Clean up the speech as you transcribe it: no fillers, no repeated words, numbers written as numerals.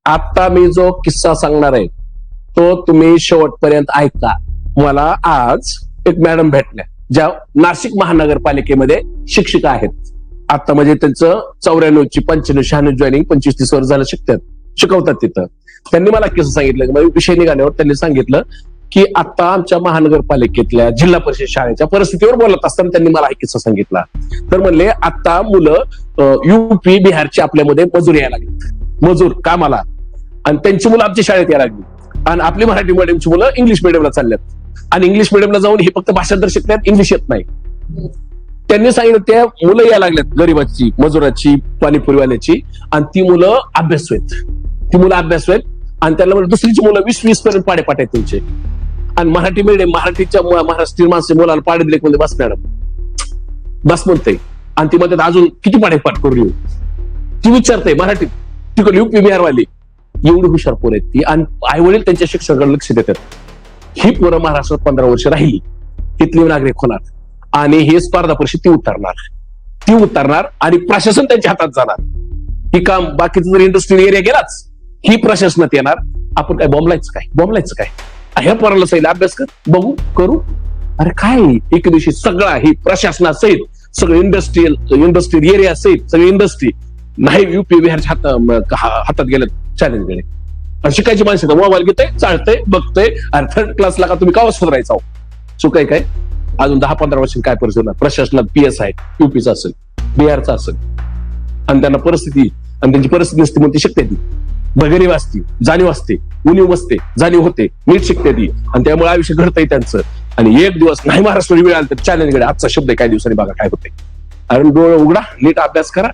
आता मी जो किस्सा सांगणार आहे तो तुम्ही शेवटपर्यंत ऐका. मला आज एक मॅडम भेटल्या ज्या नाशिक महानगरपालिकेमध्ये शिक्षिका आहेत. आता म्हणजे त्यांचं 94ची 95 96 जॉईनिंग 25-30 वर्ष झालं शिकवतात तिथं. त्यांनी मला किस्सा सांगितलं, म्हणजे विषय निघाल्यावर त्यांनी सांगितलं की आता आमच्या महानगरपालिकेतल्या जिल्हा परिषद शाळेच्या परिस्थितीवर बोलत असताना त्यांनी मला हा किस्सा सांगितला. तर म्हणले आता मुलं युपी बिहारची आपल्यामध्ये मजूर यायला लागली, मजूर कामाला, आणि त्यांची मुलं आमच्या शाळेत यायला लागली. आणि आपली मराठी मीडियमची मुलं इंग्लिश मिडियमला चालल्यात. आणि इंग्लिश मिडियमला जाऊन हे फक्त भाषांतर शिकतात, इंग्लिश येत नाही. त्यांनी सांगितलं त्या मुलं यायला लागल्यात, गरीबाची, मजुराची, पाणीपुरीवाल्याची, आणि ती मुलं अभ्यासू आहेत. ती मुलं अभ्यासू आहेत आणि त्याला दुसरीची मुलं 20-20 पर्यंत पाडेपाट आहेत त्यांचे. आणि मराठी मीडियम, महाराष्ट्रीय माणसं मुलाला पाडे दिले म्हणजे बस मॅडम, बस म्हणते. आणि ती म्हणतात अजून किती पाडेपाट करू येऊ. ती विचारते मराठीत, तिकडे युपी बिहारवाली. एवढी हुशार पोरं आहेत ती. आणि आई वडील त्यांच्या शिक्षणाकडे लक्ष देतात. ही पोरं महाराष्ट्रात 15 वर्ष राहिली, तिथली नागरिक होणार आणि हे स्पर्धा परीक्षा ती उतरणार आणि प्रशासन त्यांच्या हातात जाणार. ही काम बाकीचं जर इंडस्ट्रियल एरिया गेलाच, ही प्रशासनात येणार. आपण काय बॉम्बलायचं काय ह्या पोराला सहित अभ्यास कर, बघू करू. अरे काय एक दिवशी सगळा ही प्रशासनासहित सगळं इंडस्ट्रियल एरिया सहित सगळी इंडस्ट्री नाही युपी बिहारच्या हातात गेलं चॅलेंजकडे. आणि शिकायची माणसं मोबाईल घेते, चालतंय, बघतोय. अरे थर्ड क्लासला का तुम्ही का सुधारायचा चुकाय काय? अजून 10-15 वर्ष काय परिस्थिती प्रशासनात PS आहे, युपीचा असेल, बिहारचा असेल, आणि त्यांना परिस्थिती आणि त्यांची परिस्थिती नसते म्हणून ती शिकते, ती गरीब असते, जाणीव असते, उणीव असते, जाणीव होते, नीट शिकते ती. आणि त्यामुळे आयुष्य घडतंय त्यांचं. आणि एक दिवस नाही महाराष्ट्र वेळ आला तर चॅलेंज कडे आजचा शब्द आहे, काही दिवसांनी बघा काय होते. अरे डोळे उघडा, नीट अभ्यास करा.